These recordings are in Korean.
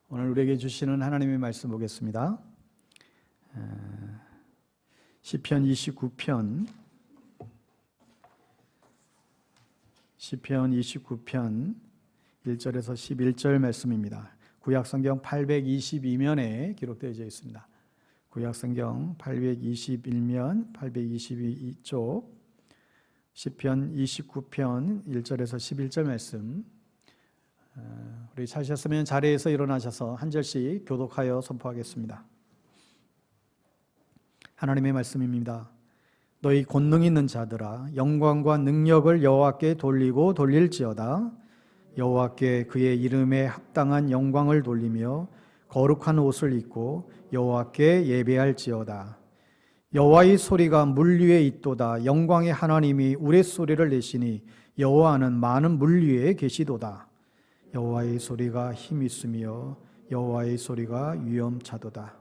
오늘 우리에게 주시는 하나님의 말씀 보겠습니다. 시편 29편 1절에서 11절 말씀입니다. 구약성경 822면에 기록되어 있습니다. 구약성경 821면 822쪽 시편 29편 1절에서 11절 말씀, 우리 찾으셨으면 자리에서 일어나셔서 한 절씩 교독하여 선포하겠습니다. 하나님의 말씀입니다. 너희 권능 있는 자들아, 영광과 능력을 여호와께 돌리고 돌릴지어다. 여호와께 그의 이름에 합당한 영광을 돌리며 거룩한 옷을 입고 여호와께 예배할지어다. 여호와의 소리가 물 위에 있도다. 영광의 하나님이 우레소리를 내시니 여호와는 많은 물 위에 계시도다. 여호와의 소리가 힘 있으며 여호와의 소리가 위엄차도다.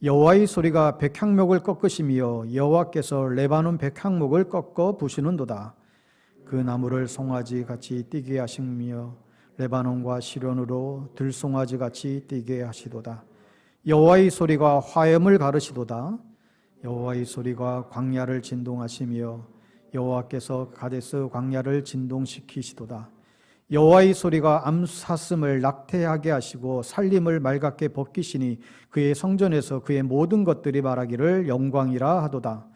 여호와의 소리가 백향목을 꺾으시며 여호와께서 레바논 백향목을 꺾어 부시는도다. 그 나무를 송아지 같이 뛰게 하시며 레바논과 시련으로 들송아지 같이 뛰게 하시도다. 여호와의 소리가 화염을 가르시도다. 여호와의 소리가 광야를 진동하시며 여호와께서 가데스 광야를 진동시키시도다. 여호와의 소리가 암사슴을 낙태하게 하시고 살림을 맑게 벗기시니 그의 성전에서 그의 모든 것들이 말하기를 영광이라 하도다.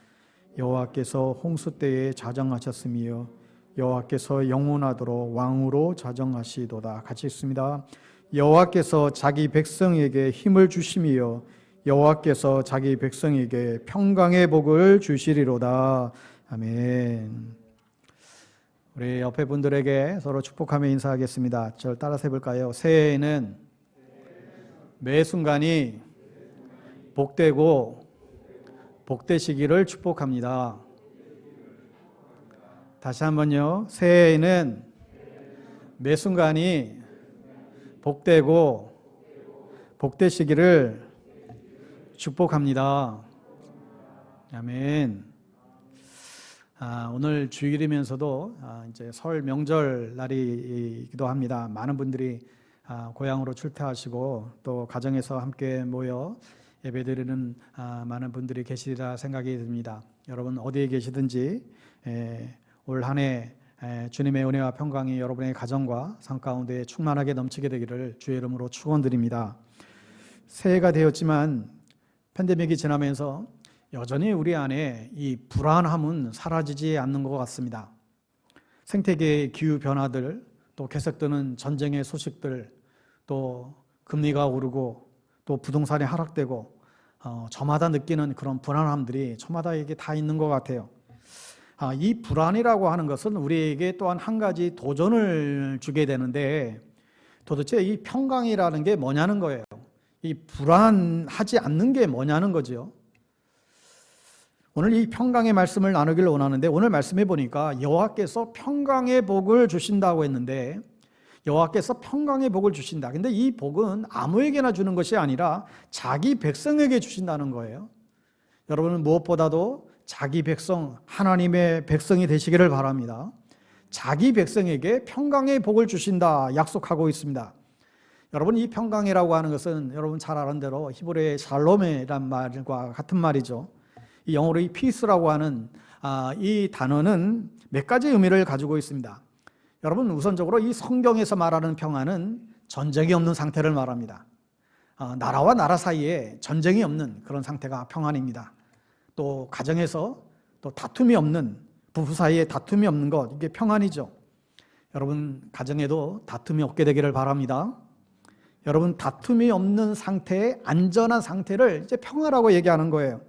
여호와께서 홍수 때에 자정하셨으며 여호와께서 영원하도록 왕으로 자정하시도다. 같이 읽습니다. 여호와께서 자기 백성에게 힘을 주시며 여호와께서 자기 백성에게 평강의 복을 주시리로다. 아멘. 우리 옆에 분들에게 서로 축복하며 인사하겠습니다. 저를 따라서 해볼까요? 새해에는 매 순간이 복되고 복되시기를 축복합니다. 다시 한번요. 새해에는 매 순간이 복되고 복되시기를 축복합니다. 아멘. 오늘 주일이면서도 이제 설 명절 날이기도 합니다. 많은 분들이 고향으로 출퇴하시고 또 가정에서 함께 모여 예배드리는 많은 분들이 계시리라 생각이 듭니다. 여러분 어디에 계시든지 올 한 해 주님의 은혜와 평강이 여러분의 가정과 삶 가운데 충만하게 넘치게 되기를 주의 이름으로 축원드립니다. 새해가 되었지만 팬데믹이 지나면서 여전히 우리 안에 이 불안함은 사라지지 않는 것 같습니다. 생태계의 기후 변화들, 또 계속되는 전쟁의 소식들, 또 금리가 오르고 또 부동산이 하락되고 저마다 느끼는 그런 불안함들이 저마다에게 다 있는 것 같아요. 이 불안이라고 하는 것은 우리에게 또한 한 가지 도전을 주게 되는데, 도대체 이 평강이라는 게 뭐냐는 거예요. 이 불안하지 않는 게 뭐냐는 거죠. 오늘 이 평강의 말씀을 나누기를 원하는데, 오늘 말씀해 보니까 여호와께서 평강의 복을 주신다고 했는데, 여호와께서 평강의 복을 주신다. 근데 이 복은 아무에게나 주는 것이 아니라 자기 백성에게 주신다는 거예요. 여러분은 무엇보다도 자기 백성, 하나님의 백성이 되시기를 바랍니다. 자기 백성에게 평강의 복을 주신다 약속하고 있습니다. 여러분, 이 평강이라고 하는 것은 여러분 잘 아는 대로 히브리어의 샬롬이란 말과 같은 말이죠. 이 영어로 이 peace라고 하는 이 단어는 몇 가지 의미를 가지고 있습니다. 여러분, 우선적으로 이 성경에서 말하는 평안은 전쟁이 없는 상태를 말합니다. 나라와 나라 사이에 전쟁이 없는 그런 상태가 평안입니다. 또 가정에서 또 다툼이 없는, 부부 사이에 다툼이 없는 것, 이게 평안이죠. 여러분 가정에도 다툼이 없게 되기를 바랍니다. 여러분 다툼이 없는 상태의 안전한 상태를 이제 평화라고 얘기하는 거예요.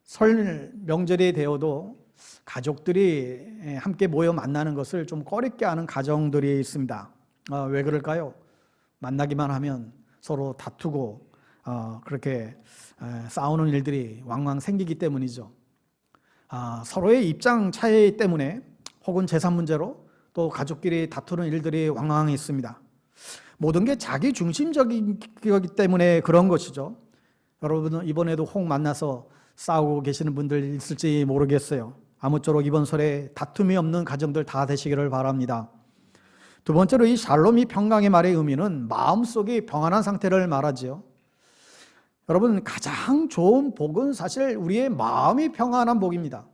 설 명절이 되어도 가족들이 함께 모여 만나는 것을 좀 꺼리게 하는 가정들이 있습니다. 왜 그럴까요? 만나기만 하면 서로 다투고 그렇게 싸우는 일들이 왕왕 생기기 때문이죠. 서로의 입장 차이 때문에 혹은 재산 문제로 또 가족끼리 다투는 일들이 왕왕 있습니다. 모든 게 자기 중심적이기 때문에 그런 것이죠. 여러분은 이번에도 혹 만나서 싸우고 계시는 분들 있을지 모르겠어요. 아무쪼록 이번 설에 다툼이 없는 가정들 다 되시기를 바랍니다. 두 번째로 이 샬롬이 평강의 말의 의미는 마음속이 평안한 상태를 말하지요. 여러분, 가장 좋은 복은 사실 우리의 마음이 평안한 복입니다.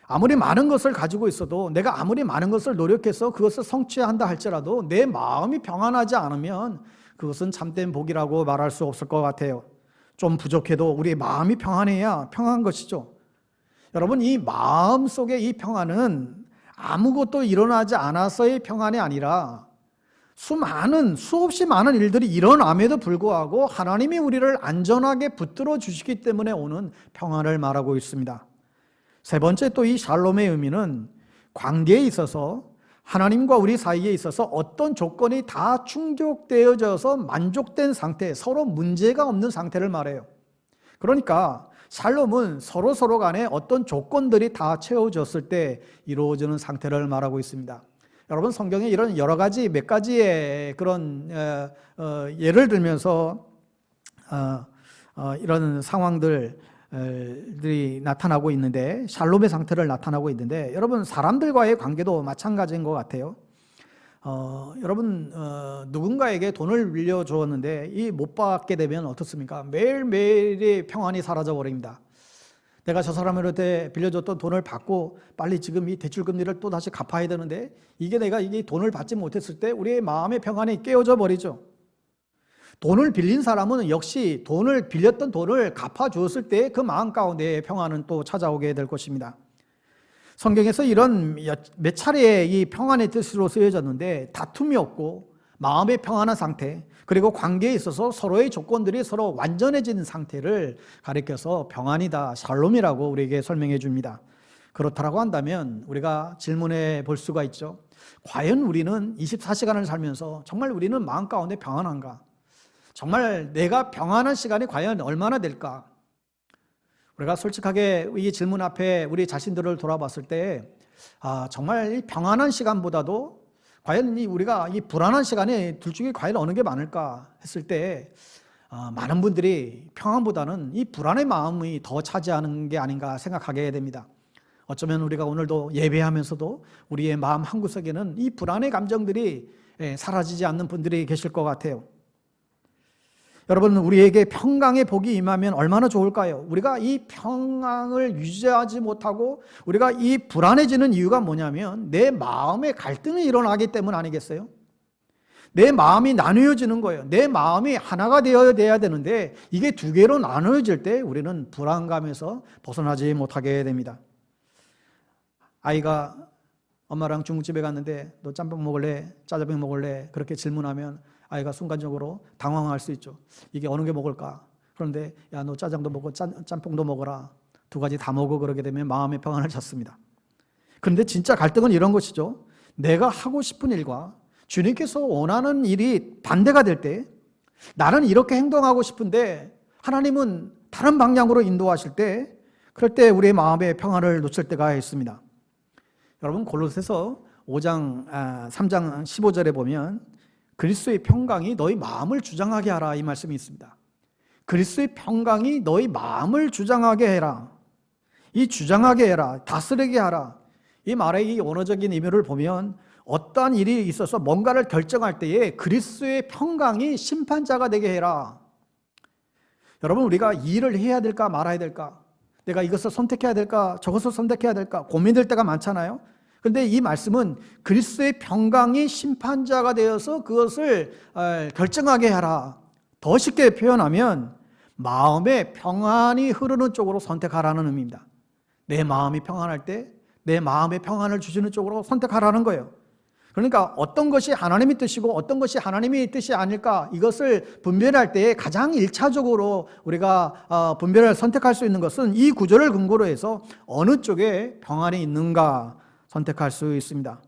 아무리 많은 것을 가지고 있어도, 내가 아무리 많은 것을 노력해서 그것을 성취한다 할지라도 내 마음이 평안하지 않으면 그것은 참된 복이라고 말할 수 없을 것 같아요. 좀 부족해도 우리의 마음이 평안해야 평안한 것이죠. 여러분, 이 마음 속의 이 평안은 아무것도 일어나지 않아서의 평안이 아니라 수없이 많은 일들이 일어남에도 불구하고 하나님이 우리를 안전하게 붙들어 주시기 때문에 오는 평안을 말하고 있습니다. 세 번째, 또 이 샬롬의 의미는 관계에 있어서, 하나님과 우리 사이에 있어서 어떤 조건이 다 충족되어져서 만족된 상태, 서로 문제가 없는 상태를 말해요. 그러니까 샬롬은 서로 간에 어떤 조건들이 다 채워졌을 때 이루어지는 상태를 말하고 있습니다. 여러분, 성경에 이런 여러 가지, 몇 가지의 그런 예를 들면서 이런 상황들이 나타나고 있는데, 샬롬의 상태를 나타나고 있는데, 여러분, 사람들과의 관계도 마찬가지인 것 같아요. 여러분, 누군가에게 돈을 빌려주었는데 이 못 받게 되면 어떻습니까? 매일매일이 평안이 사라져 버립니다. 내가 저 사람한테 빌려줬던 돈을 받고 빨리 지금 이 대출금리를 또 다시 갚아야 되는데, 내가 이 돈을 받지 못했을 때 우리의 마음의 평안이 깨어져 버리죠. 돈을 빌린 사람은 역시 빌렸던 돈을 갚아주었을 때 그 마음 가운데의 평안은 또 찾아오게 될 것입니다. 성경에서 이런 몇 차례의 이 평안의 뜻으로 쓰여졌는데, 다툼이 없고 마음의 평안한 상태, 그리고 관계에 있어서 서로의 조건들이 서로 완전해지는 상태를 가리켜서 평안이다, 샬롬이라고 우리에게 설명해 줍니다. 그렇다고 한다면 우리가 질문해 볼 수가 있죠. 과연 우리는 24시간을 살면서 정말 우리는 마음 가운데 평안한가? 정말 내가 평안한 시간이 과연 얼마나 될까? 우리가 솔직하게 이 질문 앞에 우리 자신들을 돌아봤을 때, 정말 이 평안한 시간보다도 과연 우리가 이 불안한 시간에 둘 중에 과연 어느 게 많을까 했을 때, 많은 분들이 평안보다는 이 불안의 마음이 더 차지하는 게 아닌가 생각하게 됩니다. 어쩌면 우리가 오늘도 예배하면서도 우리의 마음 한구석에는 이 불안의 감정들이 사라지지 않는 분들이 계실 것 같아요. 여러분, 우리에게 평강의 복이 임하면 얼마나 좋을까요? 우리가 이 평강을 유지하지 못하고 우리가 이 불안해지는 이유가 뭐냐면 내 마음에 갈등이 일어나기 때문 아니겠어요? 내 마음이 나누어지는 거예요. 내 마음이 하나가 되어야 되는데 이게 두 개로 나누어질 때 우리는 불안감에서 벗어나지 못하게 됩니다. 아이가 엄마랑 중국집에 갔는데 너 짬뽕 먹을래? 짜장면 먹을래? 그렇게 질문하면 아이가 순간적으로 당황할 수 있죠. 이게 어느 게 먹을까? 그런데 야, 너 짜장도 먹고 짬뽕도 먹어라. 두 가지 다 먹어. 그러게 되면 마음의 평안을 찾습니다. 그런데 진짜 갈등은 이런 것이죠. 내가 하고 싶은 일과 주님께서 원하는 일이 반대가 될 때, 나는 이렇게 행동하고 싶은데 하나님은 다른 방향으로 인도하실 때, 그럴 때 우리의 마음의 평안을 놓칠 때가 있습니다. 여러분, 골로새서 3장 15절에 보면 그리스도의 평강이 너희 마음을 주장하게 하라, 이 말씀이 있습니다. 그리스도의 평강이 너희 마음을 주장하게 해라. 이 주장하게 해라, 다스리게 하라. 이 말의 이 원어적인 의미를 보면 어떠한 일이 있어서 뭔가를 결정할 때에 그리스도의 평강이 심판자가 되게 해라. 여러분, 우리가 이 일을 해야 될까 말아야 될까, 내가 이것을 선택해야 될까 저것을 선택해야 될까 고민될 때가 많잖아요. 그런데 이 말씀은 그리스도의 평강이 심판자가 되어서 그것을 결정하게 하라. 더 쉽게 표현하면 마음의 평안이 흐르는 쪽으로 선택하라는 의미입니다. 내 마음이 평안할 때 내 마음의 평안을 주시는 쪽으로 선택하라는 거예요. 그러니까 어떤 것이 하나님의 뜻이고 어떤 것이 하나님의 뜻이 아닐까, 이것을 분별할 때 가장 1차적으로 우리가 분별을 선택할 수 있는 것은 이 구절을 근거로 해서 어느 쪽에 평안이 있는가 선택할 수 있습니다.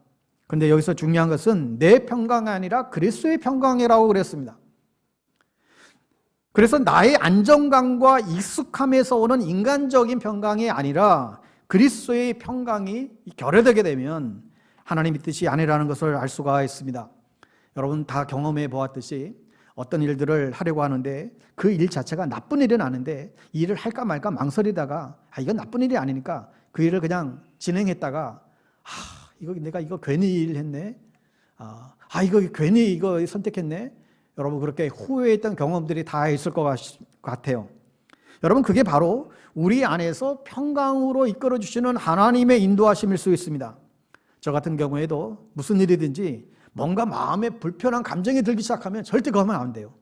그런데 여기서 중요한 것은 내 평강이 아니라 그리스도의 평강이라고 그랬습니다. 그래서 나의 안정감과 익숙함에서 오는 인간적인 평강이 아니라 그리스도의 평강이 결여되게 되면 하나님의 뜻이 아니라는 것을 알 수가 있습니다. 여러분 다 경험해 보았듯이 어떤 일들을 하려고 하는데 그 일 자체가 나쁜 일은 아닌데 이 일을 할까 말까 망설이다가 이건 나쁜 일이 아니니까 그 일을 그냥 진행했다가 이거 내가 이거 괜히 일했네, 이거 괜히 이거 선택했네. 여러분 그렇게 후회했던 경험들이 다 있을 것 같아요. 여러분 그게 바로 우리 안에서 평강으로 이끌어 주시는 하나님의 인도하심일 수 있습니다. 저 같은 경우에도 무슨 일이든지 뭔가 마음에 불편한 감정이 들기 시작하면 절대 그거 하면 안 돼요.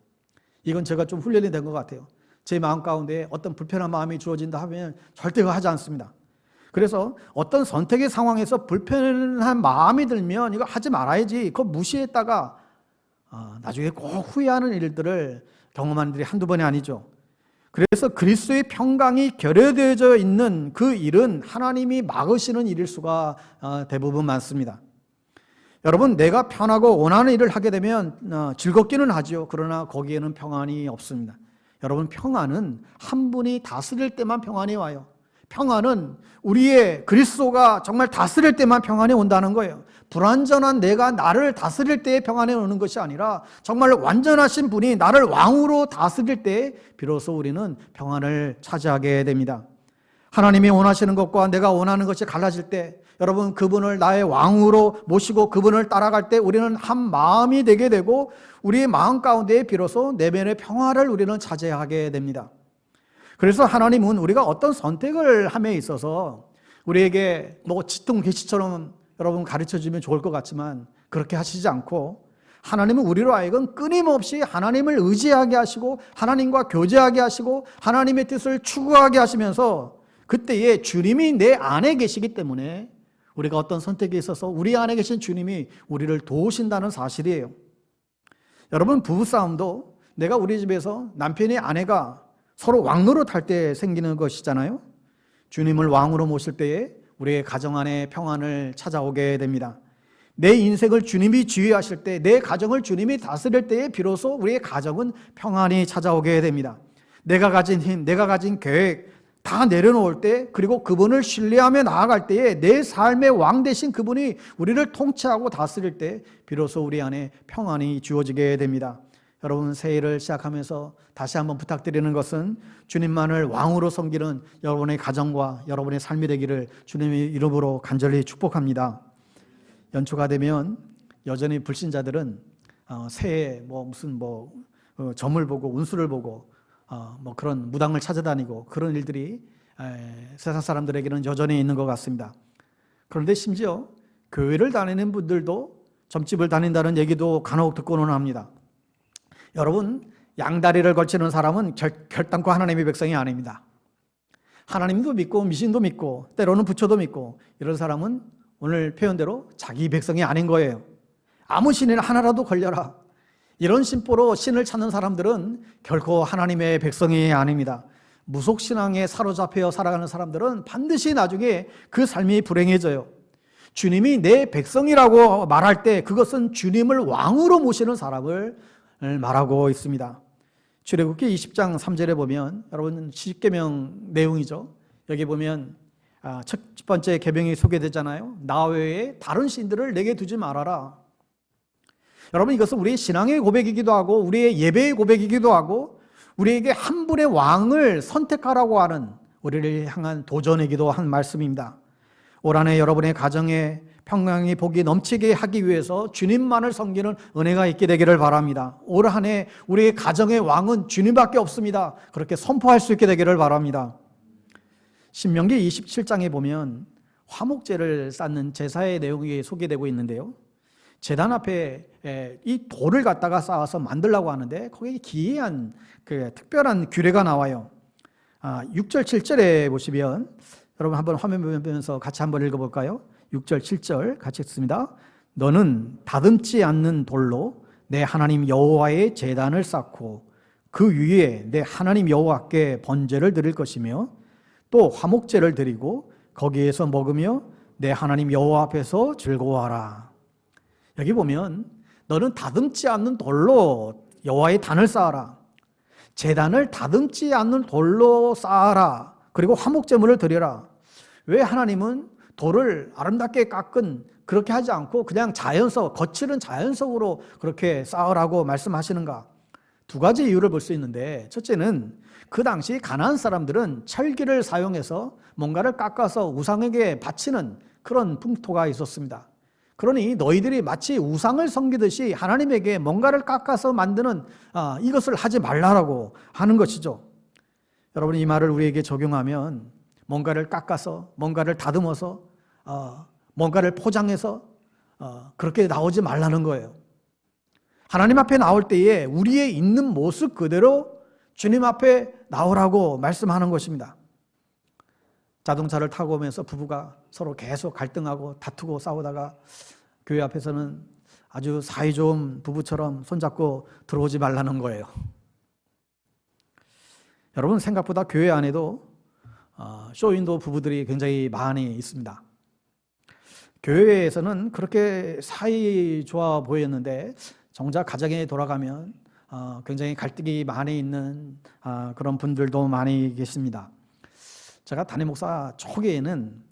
이건 제가 좀 훈련이 된 것 같아요. 제 마음 가운데 어떤 불편한 마음이 주어진다 하면 절대 그거 하지 않습니다. 그래서 어떤 선택의 상황에서 불편한 마음이 들면 이거 하지 말아야지, 그거 무시했다가 나중에 꼭 후회하는 일들을 경험하는 일이 한두 번이 아니죠. 그래서 그리스도의 평강이 결여되어져 있는 그 일은 하나님이 막으시는 일일 수가 대부분 많습니다. 여러분 내가 편하고 원하는 일을 하게 되면 즐겁기는 하죠. 그러나 거기에는 평안이 없습니다. 여러분 평안은 한 분이 다스릴 때만 평안이 와요. 평안은 우리의 그리스도가 정말 다스릴 때만 평안이 온다는 거예요. 불완전한 내가 나를 다스릴 때에 평안이 오는 것이 아니라 정말 완전하신 분이 나를 왕으로 다스릴 때에 비로소 우리는 평안을 차지하게 됩니다. 하나님이 원하시는 것과 내가 원하는 것이 갈라질 때 여러분 그분을 나의 왕으로 모시고 그분을 따라갈 때 우리는 한 마음이 되게 되고 우리의 마음 가운데 비로소 내면의 평화를 우리는 차지하게 됩니다. 그래서 하나님은 우리가 어떤 선택을 함에 있어서 우리에게 지통 계시처럼 여러분 가르쳐 주면 좋을 것 같지만 그렇게 하시지 않고 하나님은 우리로 하여금 끊임없이 하나님을 의지하게 하시고 하나님과 교제하게 하시고 하나님의 뜻을 추구하게 하시면서 그때에 주님이 내 안에 계시기 때문에 우리가 어떤 선택에 있어서 우리 안에 계신 주님이 우리를 도우신다는 사실이에요. 여러분 부부싸움도 내가 우리 집에서 남편이 아내가 서로 왕노릇 할 때 생기는 것이잖아요. 주님을 왕으로 모실 때에 우리의 가정 안에 평안을 찾아오게 됩니다. 내 인생을 주님이 지휘하실 때, 내 가정을 주님이 다스릴 때에 비로소 우리의 가정은 평안이 찾아오게 됩니다. 내가 가진 힘, 내가 가진 계획 다 내려놓을 때, 그리고 그분을 신뢰하며 나아갈 때에 내 삶의 왕 되신 그분이 우리를 통치하고 다스릴 때 비로소 우리 안에 평안이 주어지게 됩니다. 여러분 새해를 시작하면서 다시 한번 부탁드리는 것은 주님만을 왕으로 섬기는 여러분의 가정과 여러분의 삶이 되기를 주님의 이름으로 간절히 축복합니다. 연초가 되면 여전히 불신자들은 새해 점을 보고 운수를 보고 그런 무당을 찾아다니고 그런 일들이 세상 사람들에게는 여전히 있는 것 같습니다. 그런데 심지어 교회를 다니는 분들도 점집을 다닌다는 얘기도 간혹 듣고는 합니다. 여러분 양다리를 걸치는 사람은 결단코 하나님의 백성이 아닙니다. 하나님도 믿고 미신도 믿고 때로는 부처도 믿고 이런 사람은 오늘 표현대로 자기 백성이 아닌 거예요. 아무 신이나 하나라도 걸려라, 이런 심보로 신을 찾는 사람들은 결코 하나님의 백성이 아닙니다. 무속신앙에 사로잡혀 살아가는 사람들은 반드시 나중에 그 삶이 불행해져요. 주님이 내 백성이라고 말할 때 그것은 주님을 왕으로 모시는 사람을 말하고 있습니다. 출애굽기 20장 3절에 보면 여러분 십계명 내용이죠. 여기 보면 첫 번째 계명이 소개되잖아요. 나 외에 다른 신들을 내게 두지 말아라. 여러분 이것은 우리의 신앙의 고백이기도 하고 우리의 예배의 고백이기도 하고 우리에게 한 분의 왕을 선택하라고 하는 우리를 향한 도전이기도 한 말씀입니다. 올 한 해 여러분의 가정에 평강이 복이 넘치게 하기 위해서 주님만을 섬기는 은혜가 있게 되기를 바랍니다. 올 한 해 우리의 가정의 왕은 주님밖에 없습니다. 그렇게 선포할 수 있게 되기를 바랍니다. 신명기 27장에 보면 화목제를 쌓는 제사의 내용이 소개되고 있는데요. 제단 앞에 이 돌을 갖다가 쌓아서 만들려고 하는데 거기에 기이한 특별한 규례가 나와요. 6절 7절에 보시면 여러분 한번 화면 보면서 같이 한번 읽어볼까요? 6절 7절 같이 읽습니다. 너는 다듬지 않는 돌로 내 하나님 여호와의 제단을 쌓고 그 위에 내 하나님 여호와께 번제를 드릴 것이며 또 화목제를 드리고 거기에서 먹으며 내 하나님 여호와 앞에서 즐거워하라. 여기 보면 너는 다듬지 않는 돌로 여호와의 단을 쌓아라. 제단을 다듬지 않는 돌로 쌓아라. 그리고 화목제물을 드려라. 왜 하나님은 돌을 아름답게 깎은 그렇게 하지 않고 그냥 거칠은 자연석으로 그렇게 쌓으라고 말씀하시는가? 두 가지 이유를 볼 수 있는데, 첫째는 그 당시 가나안 사람들은 철기를 사용해서 뭔가를 깎아서 우상에게 바치는 그런 풍토가 있었습니다. 그러니 너희들이 마치 우상을 섬기듯이 하나님에게 뭔가를 깎아서 만드는 이것을 하지 말라라고 하는 것이죠. 여러분, 이 말을 우리에게 적용하면 뭔가를 깎아서, 뭔가를 다듬어서, 뭔가를 포장해서 그렇게 나오지 말라는 거예요. 하나님 앞에 나올 때에 우리의 있는 모습 그대로 주님 앞에 나오라고 말씀하는 것입니다. 자동차를 타고 오면서 부부가 서로 계속 갈등하고 다투고 싸우다가 교회 앞에서는 아주 사이 좋은 부부처럼 손잡고 들어오지 말라는 거예요. 여러분, 생각보다 교회 안에도 쇼윈도 부부들이 굉장히 많이 있습니다. 교회에서는 그렇게 사이 좋아 보였는데 정작 가정에 돌아가면 굉장히 갈등이 많이 있는 그런 분들도 많이 계십니다. 제가 담임 목사 초기에는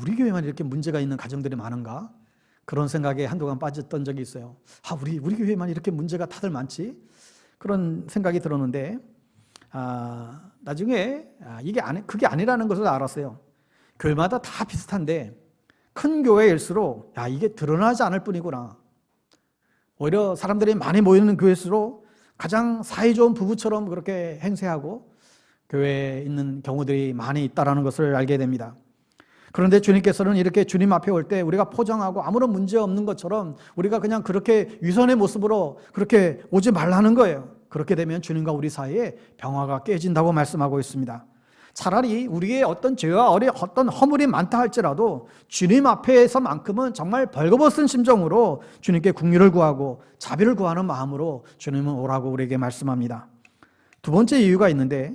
우리 교회만 이렇게 문제가 있는 가정들이 많은가? 그런 생각에 한동안 빠졌던 적이 있어요. 우리 교회만 이렇게 문제가 다들 많지? 그런 생각이 들었는데 나중에 그게 아니라는 것을 알았어요. 교회마다 다 비슷한데 큰 교회일수록 이게 드러나지 않을 뿐이구나. 오히려 사람들이 많이 모이는 교회일수록 가장 사이 좋은 부부처럼 그렇게 행세하고 교회에 있는 경우들이 많이 있다는 것을 알게 됩니다. 그런데 주님께서는 이렇게 주님 앞에 올 때 우리가 포장하고 아무런 문제 없는 것처럼 우리가 그냥 그렇게 위선의 모습으로 그렇게 오지 말라는 거예요. 그렇게 되면 주님과 우리 사이에 평화가 깨진다고 말씀하고 있습니다. 차라리 우리의 어떤 죄와 어떤 허물이 많다 할지라도 주님 앞에서만큼은 정말 벌거벗은 심정으로 주님께 국률을 구하고 자비를 구하는 마음으로 주님은 오라고 우리에게 말씀합니다. 두 번째 이유가 있는데,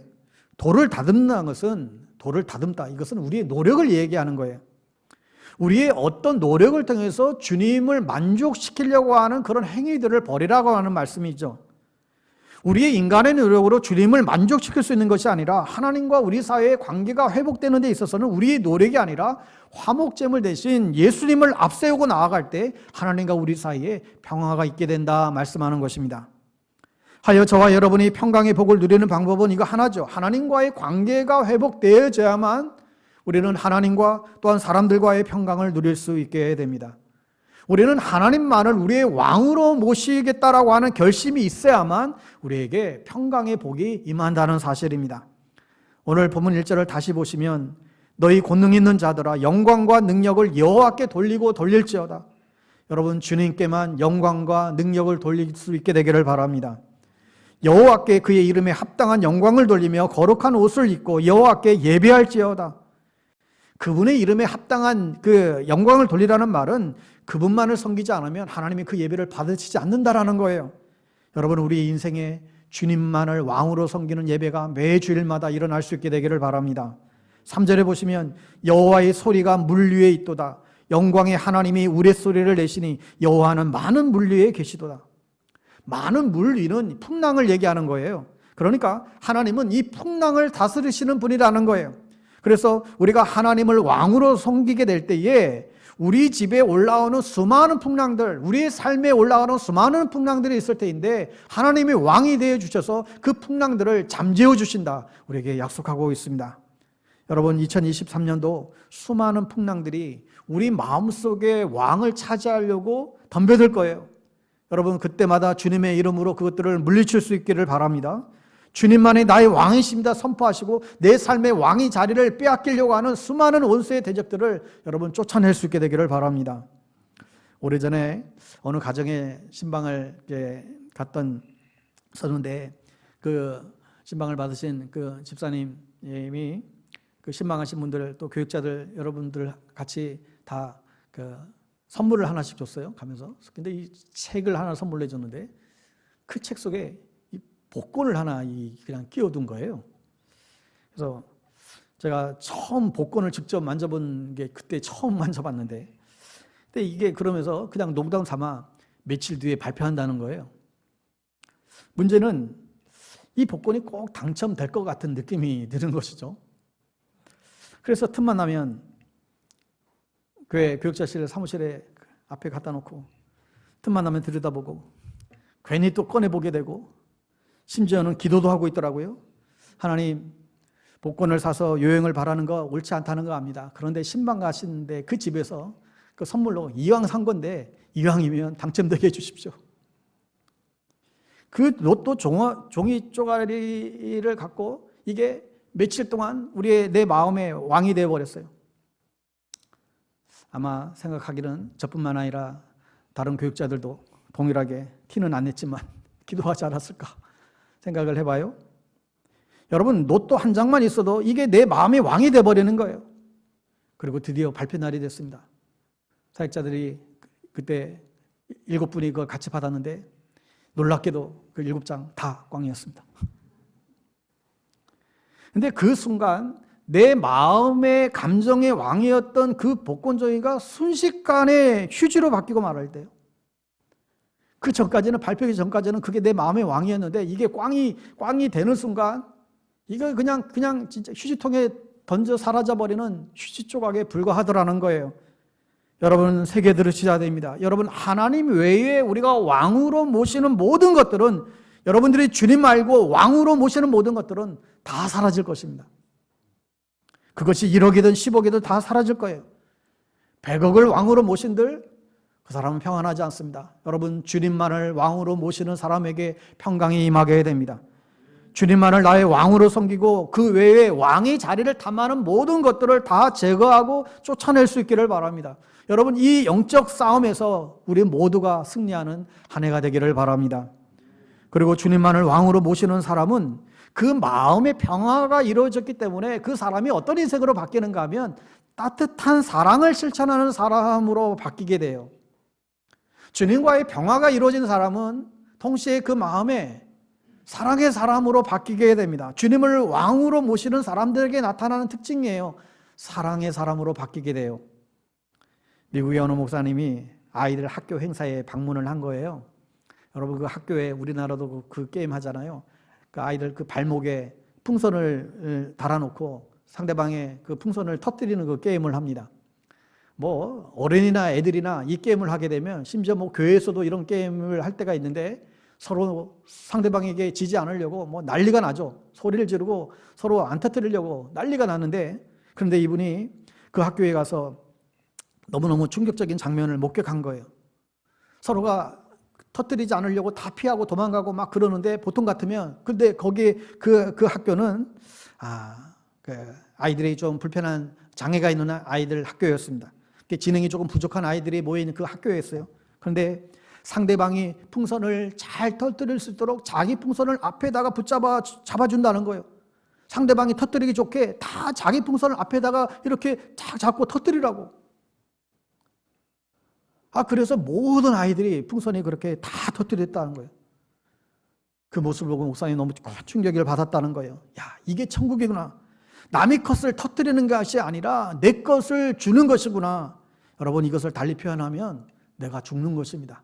돌을 다듬는 것은 이것은 우리의 노력을 얘기하는 거예요. 우리의 어떤 노력을 통해서 주님을 만족시키려고 하는 그런 행위들을 버리라고 하는 말씀이죠. 우리의 인간의 노력으로 주님을 만족시킬 수 있는 것이 아니라 하나님과 우리 사이의 관계가 회복되는 데 있어서는 우리의 노력이 아니라 화목제물 대신 예수님을 앞세우고 나아갈 때 하나님과 우리 사이에 평화가 있게 된다 말씀하는 것입니다. 하여 저와 여러분이 평강의 복을 누리는 방법은 이거 하나죠. 하나님과의 관계가 회복되어져야만 우리는 하나님과 또한 사람들과의 평강을 누릴 수 있게 됩니다. 우리는 하나님만을 우리의 왕으로 모시겠다라고 하는 결심이 있어야만 우리에게 평강의 복이 임한다는 사실입니다. 오늘 본문 1절을 다시 보시면 너희 권능 있는 자들아 영광과 능력을 여호와께 돌리고 돌릴지어다. 여러분, 주님께만 영광과 능력을 돌릴 수 있게 되기를 바랍니다. 여호와께 그의 이름에 합당한 영광을 돌리며 거룩한 옷을 입고 여호와께 예배할지어다. 그분의 이름에 합당한 그 영광을 돌리라는 말은 그분만을 섬기지 않으면 하나님이 그 예배를 받으시지 않는다라는 거예요. 여러분, 우리 인생에 주님만을 왕으로 섬기는 예배가 매 주일마다 일어날 수 있게 되기를 바랍니다. 3절에 보시면 여호와의 소리가 물 위에 있도다. 영광의 하나님이 우레소리를 내시니 여호와는 많은 물 위에 계시도다. 많은 물 위는 풍랑을 얘기하는 거예요. 그러니까 하나님은 이 풍랑을 다스리시는 분이라는 거예요. 그래서 우리가 하나님을 왕으로 섬기게 될 때에 우리 집에 올라오는 수많은 풍랑들, 우리의 삶에 올라오는 수많은 풍랑들이 있을 때인데 하나님이 왕이 되어 주셔서 그 풍랑들을 잠재워 주신다, 우리에게 약속하고 있습니다. 여러분, 2023년도 수많은 풍랑들이 우리 마음속에 왕을 차지하려고 덤벼들 거예요. 여러분, 그때마다 주님의 이름으로 그것들을 물리칠 수 있기를 바랍니다. 주님만이 나의 왕이십니다 선포하시고 내 삶의 왕의 자리를 빼앗기려고 하는 수많은 원수의 대적들을 여러분 쫓아낼 수 있게 되기를 바랍니다. 오래전에 어느 가정에 신방을 갔었는데 그 신방을 받으신 그 집사님이 그 신방하신 분들 또 교육자들 여러분들 같이 다 그 선물을 하나씩 줬어요. 가면서. 근데 이 책을 하나 선물해 줬는데 그 책 속에 이 복권을 하나 그냥 끼워둔 거예요. 그래서 제가 처음 복권을 직접 만져본 게 그때 처음 만져봤는데, 근데 이게 그러면서 그냥 농담 삼아 며칠 뒤에 발표한다는 거예요. 문제는 이 복권이 꼭 당첨될 것 같은 느낌이 드는 것이죠. 그래서 틈만 나면 교회 교육자실 사무실에 앞에 갖다 놓고 틈만 나면 들여다보고 괜히 또 꺼내보게 되고 심지어는 기도도 하고 있더라고요. 하나님, 복권을 사서 요행을 바라는 거 옳지 않다는 거 압니다. 그런데 신방 가시는데 그 집에서 그 선물로 이왕 산 건데 이왕이면 당첨되게 해주십시오. 그 로또 종이 쪼가리를 갖고 이게 며칠 동안 내 마음의 왕이 되어버렸어요. 아마 생각하기는 저뿐만 아니라 다른 교육자들도 동일하게 티는 안 냈지만 기도하지 않았을까 생각을 해봐요. 여러분, 로또 한 장만 있어도 이게 내 마음의 왕이 되어버리는 거예요. 그리고 드디어 발표 날이 됐습니다. 사역자들이 그때 7분이 그걸 같이 받았는데 놀랍게도 그 7장 다 꽝이었습니다. 근데 그 순간 내 마음의 감정의 왕이었던 그 복권종이가 순식간에 휴지로 바뀌고 말할 때요. 그 전까지는, 발표하기 전까지는 그게 내 마음의 왕이었는데 이게 꽝이 되는 순간 이거 그냥 진짜 휴지통에 던져 사라져버리는 휴지 조각에 불과하더라는 거예요. 여러분, 새겨 들으셔야 됩니다. 여러분, 하나님 외에 우리가 왕으로 모시는 모든 것들은, 여러분들이 주님 말고 왕으로 모시는 모든 것들은 다 사라질 것입니다. 그것이 1억이든 10억이든 다 사라질 거예요. 100억을 왕으로 모신들 그 사람은 평안하지 않습니다. 여러분, 주님만을 왕으로 모시는 사람에게 평강이 임하게 됩니다. 주님만을 나의 왕으로 섬기고 그 외에 왕의 자리를 탐하는 모든 것들을 다 제거하고 쫓아낼 수 있기를 바랍니다. 여러분, 이 영적 싸움에서 우리 모두가 승리하는 한 해가 되기를 바랍니다. 그리고 주님만을 왕으로 모시는 사람은 그 마음의 평화가 이루어졌기 때문에 그 사람이 어떤 인생으로 바뀌는가 하면 따뜻한 사랑을 실천하는 사람으로 바뀌게 돼요. 주님과의 평화가 이루어진 사람은 동시에 그 마음에 사랑의 사람으로 바뀌게 됩니다. 주님을 왕으로 모시는 사람들에게 나타나는 특징이에요. 사랑의 사람으로 바뀌게 돼요. 미국의 어느 목사님이 아이들 학교 행사에 방문을 한 거예요. 여러분, 그 학교에 우리나라도 그 게임 하잖아요. 그 아이들 그 발목에 풍선을 달아놓고 상대방의 그 풍선을 터뜨리는 그 게임을 합니다. 뭐 어른이나 애들이나 이 게임을 하게 되면, 심지어 뭐 교회에서도 이런 게임을 할 때가 있는데 서로 상대방에게 지지 않으려고 뭐 난리가 나죠. 소리를 지르고 서로 안 터뜨리려고 난리가 나는데, 그런데 이분이 그 학교에 가서 너무너무 충격적인 장면을 목격한 거예요. 서로가 터뜨리지 않으려고 다 피하고 도망가고 막 그러는데, 보통 같으면, 근데 거기 그 학교는 아이들이 좀 불편한 장애가 있는 아이들 학교였습니다. 지능이 조금 부족한 아이들이 모여있는 그 학교였어요. 그런데 상대방이 풍선을 잘 터뜨릴 수 있도록 자기 풍선을 앞에다가 잡아준다는 거예요. 상대방이 터뜨리기 좋게 다 자기 풍선을 앞에다가 이렇게 쫙 잡고 터뜨리라고. 그래서 모든 아이들이 풍선이 그렇게 다 터뜨렸다는 거예요. 그 모습을 보고 목사님이 너무 충격을 받았다는 거예요. 야, 이게 천국이구나. 남의 것을 터뜨리는 것이 아니라 내 것을 주는 것이구나. 여러분, 이것을 달리 표현하면 내가 죽는 것입니다.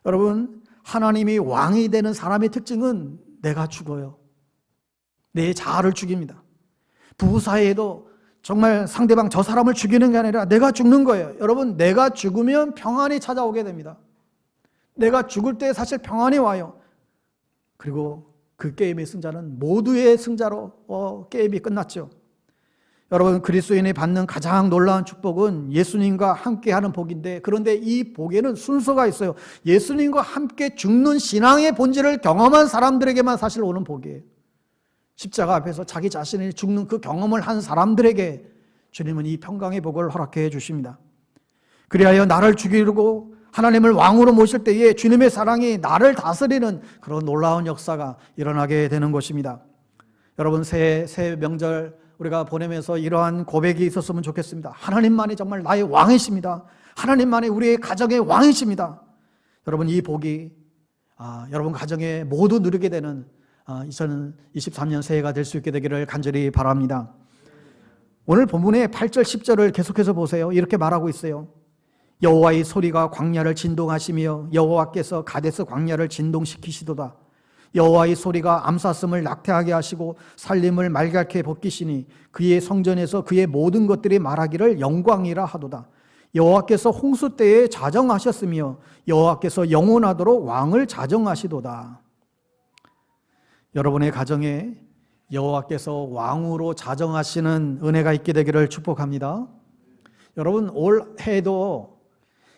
여러분, 하나님이 왕이 되는 사람의 특징은 내가 죽어요. 내 자아를 죽입니다. 부부 사이에도 정말 상대방 저 사람을 죽이는 게 아니라 내가 죽는 거예요. 여러분, 내가 죽으면 평안이 찾아오게 됩니다. 내가 죽을 때 사실 평안이 와요. 그리고 그 게임의 승자는 모두의 승자로 게임이 끝났죠. 여러분, 그리스도인이 받는 가장 놀라운 축복은 예수님과 함께하는 복인데, 그런데 이 복에는 순서가 있어요. 예수님과 함께 죽는 신앙의 본질을 경험한 사람들에게만 사실 오는 복이에요. 십자가 앞에서 자기 자신이 죽는 그 경험을 한 사람들에게 주님은 이 평강의 복을 허락해 주십니다. 그리하여 나를 죽이려고 하나님을 왕으로 모실 때에 주님의 사랑이 나를 다스리는 그런 놀라운 역사가 일어나게 되는 것입니다. 여러분, 새 명절 우리가 보내면서 이러한 고백이 있었으면 좋겠습니다. 하나님만이 정말 나의 왕이십니다. 하나님만이 우리의 가정의 왕이십니다. 여러분, 이 복이 여러분 가정에 모두 누리게 되는 2023년 새해가 될 수 있게 되기를 간절히 바랍니다. 오늘 본문의 8절 10절을 계속해서 보세요. 이렇게 말하고 있어요. 여호와의 소리가 광야를 진동하시며 여호와께서 가데스 광야를 진동시키시도다. 여호와의 소리가 암사슴을 낙태하게 하시고 살림을 말갛게 벗기시니 그의 성전에서 그의 모든 것들이 말하기를 영광이라 하도다. 여호와께서 홍수 때에 자정하셨으며 여호와께서 영원하도록 왕을 자정하시도다. 여러분의 가정에 여호와께서 왕으로 자정하시는 은혜가 있게 되기를 축복합니다. 여러분 올해도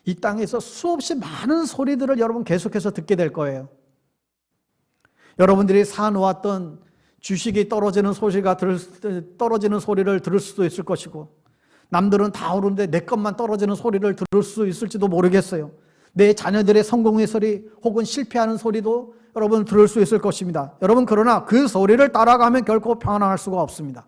이 땅에서 수없이 많은 소리들을 여러분 계속해서 듣게 될 거예요. 여러분들이 사놓았던 주식이 떨어지는 소리를 들을 수도 있을 것이고, 남들은 다 오르는데 내 것만 떨어지는 소리를 들을 수 있을지도 모르겠어요. 내 자녀들의 성공의 소리 혹은 실패하는 소리도 여러분 들을 수 있을 것입니다. 여러분, 그러나 그 소리를 따라가면 결코 평안할 수가 없습니다.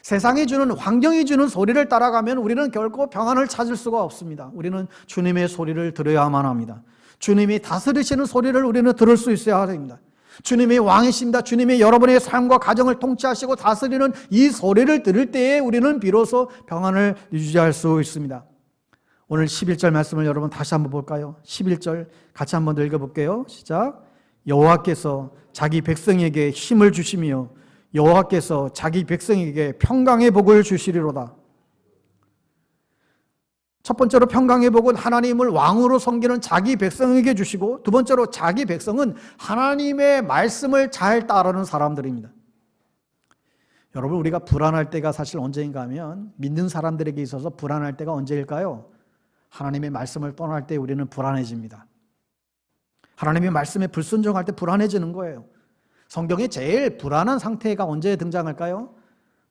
세상이 주는, 환경이 주는 소리를 따라가면 우리는 결코 평안을 찾을 수가 없습니다. 우리는 주님의 소리를 들어야만 합니다. 주님이 다스리시는 소리를 우리는 들을 수 있어야 합니다. 주님이 왕이십니다. 주님이 여러분의 삶과 가정을 통치하시고 다스리는 이 소리를 들을 때에 우리는 비로소 평안을 유지할 수 있습니다. 오늘 11절 말씀을 여러분 다시 한번 볼까요? 11절 같이 한번 더 읽어볼게요. 시작. 여호와께서 자기 백성에게 힘을 주시며 여호와께서 자기 백성에게 평강의 복을 주시리로다. 첫 번째로 평강의 복은 하나님을 왕으로 섬기는 자기 백성에게 주시고, 두 번째로 자기 백성은 하나님의 말씀을 잘 따르는 사람들입니다. 여러분, 우리가 불안할 때가 사실 언제인가 하면, 믿는 사람들에게 있어서 불안할 때가 언제일까요? 하나님의 말씀을 떠날 때 우리는 불안해집니다. 하나님의 말씀에 불순종할 때 불안해지는 거예요. 성경에 제일 불안한 상태가 언제 등장할까요?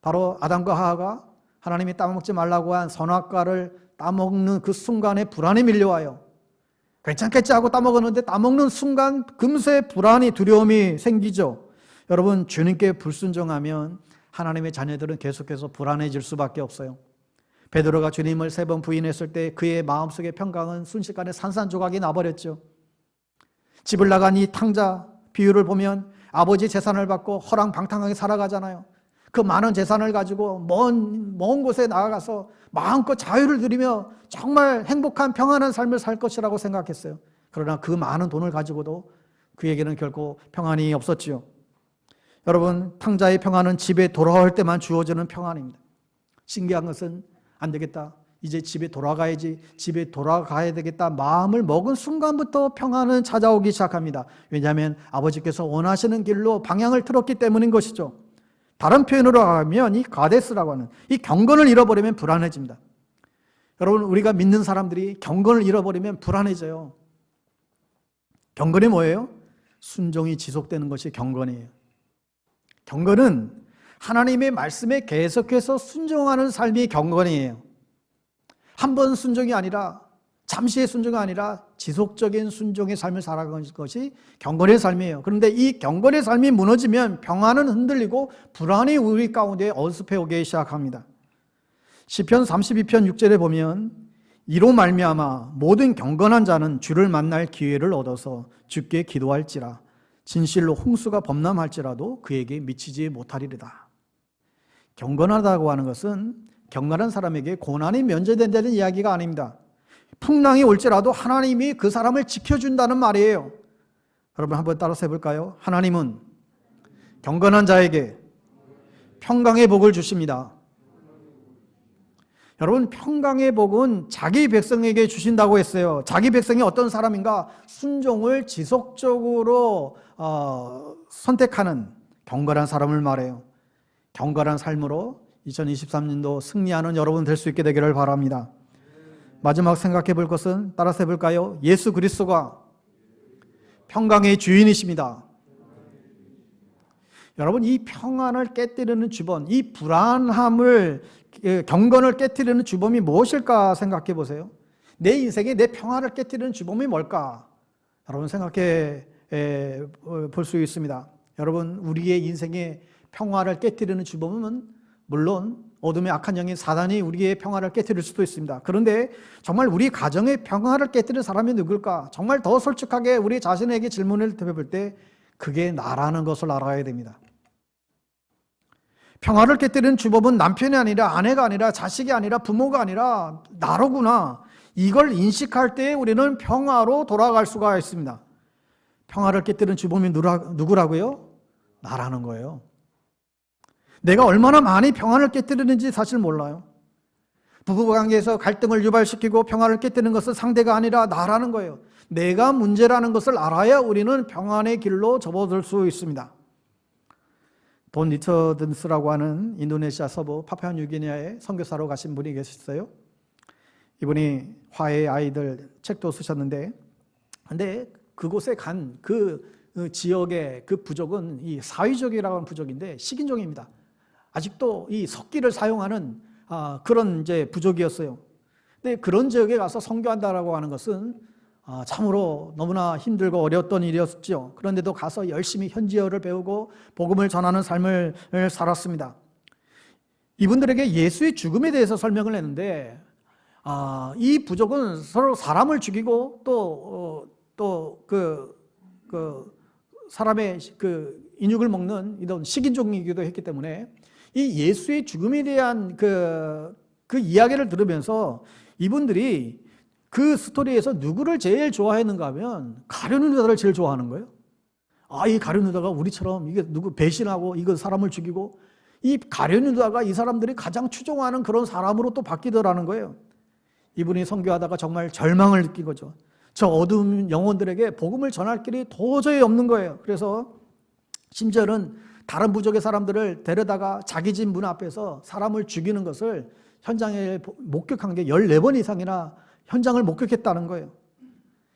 바로 아담과 하와가 하나님이 따먹지 말라고 한 선악과를 따먹는 그 순간에 불안이 밀려와요. 괜찮겠지 하고 따먹었는데 따먹는 순간 금세 불안이, 두려움이 생기죠. 여러분, 주님께 불순종하면 하나님의 자녀들은 계속해서 불안해질 수밖에 없어요. 베드로가 주님을 3번 부인했을 때 그의 마음속의 평강은 순식간에 산산조각이 나버렸죠. 집을 나간 이 탕자 비유를 보면 아버지 재산을 받고 허랑방탕하게 살아가잖아요. 그 많은 재산을 가지고 먼 곳에 나아가서 마음껏 자유를 누리며 정말 행복한 평안한 삶을 살 것이라고 생각했어요. 그러나 그 많은 돈을 가지고도 그에게는 결코 평안이 없었지요. 여러분, 탕자의 평안은 집에 돌아올 때만 주어지는 평안입니다. 신기한 것은 안 되겠다, 이제 집에 돌아가야지, 집에 돌아가야 되겠다 마음을 먹은 순간부터 평안은 찾아오기 시작합니다. 왜냐하면 아버지께서 원하시는 길로 방향을 틀었기 때문인 것이죠. 다른 표현으로 하면 이 가데스라고 하는 이 경건을 잃어버리면 불안해집니다. 여러분, 우리가 믿는 사람들이 경건을 잃어버리면 불안해져요. 경건이 뭐예요? 순종이 지속되는 것이 경건이에요. 경건은 하나님의 말씀에 계속해서 순종하는 삶이 경건이에요. 한 번 순종이 아니라, 잠시의 순종이 아니라 지속적인 순종의 삶을 살아가는 것이 경건의 삶이에요. 그런데 이 경건의 삶이 무너지면 평안은 흔들리고 불안이 우리 가운데 어습해 오기 시작합니다. 시편 32편 6절에 보면 이로 말미암아 모든 경건한 자는 주를 만날 기회를 얻어서 주께 기도할지라 진실로 홍수가 범람할지라도 그에게 미치지 못하리로다. 경건하다고 하는 것은 경건한 사람에게 고난이 면제된다는 이야기가 아닙니다. 풍랑이 올지라도 하나님이 그 사람을 지켜준다는 말이에요. 여러분, 한번 따라서 해볼까요? 하나님은 경건한 자에게 평강의 복을 주십니다. 여러분, 평강의 복은 자기 백성에게 주신다고 했어요. 자기 백성이 어떤 사람인가? 순종을 지속적으로 선택하는 경건한 사람을 말해요. 경건한 삶으로 2023년도 승리하는 여러분 될 수 있게 되기를 바랍니다. 마지막 생각해 볼 것은, 따라서 해볼까요? 예수 그리스도가 평강의 주인이십니다. 여러분, 이 평안을 깨뜨리는 주범, 이 불안함을, 경건을 깨뜨리는 주범이 무엇일까 생각해 보세요. 내 인생에 내 평안을 깨뜨리는 주범이 뭘까? 여러분, 생각해 볼 수 있습니다. 여러분, 우리의 인생에 평화를 깨뜨리는 주범은 물론 어둠의 악한 영인 사단이 우리의 평화를 깨뜨릴 수도 있습니다. 그런데 정말 우리 가정의 평화를 깨뜨리는 사람이 누굴까? 정말 더 솔직하게 우리 자신에게 질문을 해볼 때 그게 나라는 것을 알아야 됩니다. 평화를 깨뜨리는 주범은 남편이 아니라, 아내가 아니라, 자식이 아니라, 부모가 아니라 나로구나. 이걸 인식할 때 우리는 평화로 돌아갈 수가 있습니다. 평화를 깨뜨리는 주범이 누구라고요? 나라는 거예요. 내가 얼마나 많이 평안을 깨뜨리는지 사실 몰라요. 부부관계에서 갈등을 유발시키고 평화를 깨뜨리는 것은 상대가 아니라 나라는 거예요. 내가 문제라는 것을 알아야 우리는 평안의 길로 접어들 수 있습니다. 돈 리처든스라고 하는 인도네시아 서부 파푸아뉴기니아에 선교사로 가신 분이 계셨어요. 이분이 화해의 아이들 책도 쓰셨는데, 근데 그곳에 간 그 지역의 그 부족은 이 사위족이라고 하는 부족인데 식인종입니다. 아직도 이 석기를 사용하는 그런 이제 부족이었어요. 근데 그런 지역에 가서 선교한다라고 하는 것은 참으로 너무나 힘들고 어려웠던 일이었죠. 그런데도 가서 열심히 현지어를 배우고 복음을 전하는 삶을 살았습니다. 이분들에게 예수의 죽음에 대해서 설명을 했는데, 이 부족은 서로 사람을 죽이고 또 사람의 그 인육을 먹는 이런 식인종이기도 했기 때문에 이 예수의 죽음에 대한 그 이야기를 들으면서 이분들이 그 스토리에서 누구를 제일 좋아했는가 하면 가룟 유다를 제일 좋아하는 거예요. 이 가룟 유다가 우리처럼 이게 누구 배신하고 이거 사람을 죽이고, 이 가룟 유다가 이 사람들이 가장 추종하는 그런 사람으로 또 바뀌더라는 거예요. 이분이 선교하다가 정말 절망을 느낀 거죠. 저 어두운 영혼들에게 복음을 전할 길이 도저히 없는 거예요. 그래서 심지어는 다른 부족의 사람들을 데려다가 자기 집 문 앞에서 사람을 죽이는 것을 현장에 목격한 게 14번 이상이나 현장을 목격했다는 거예요.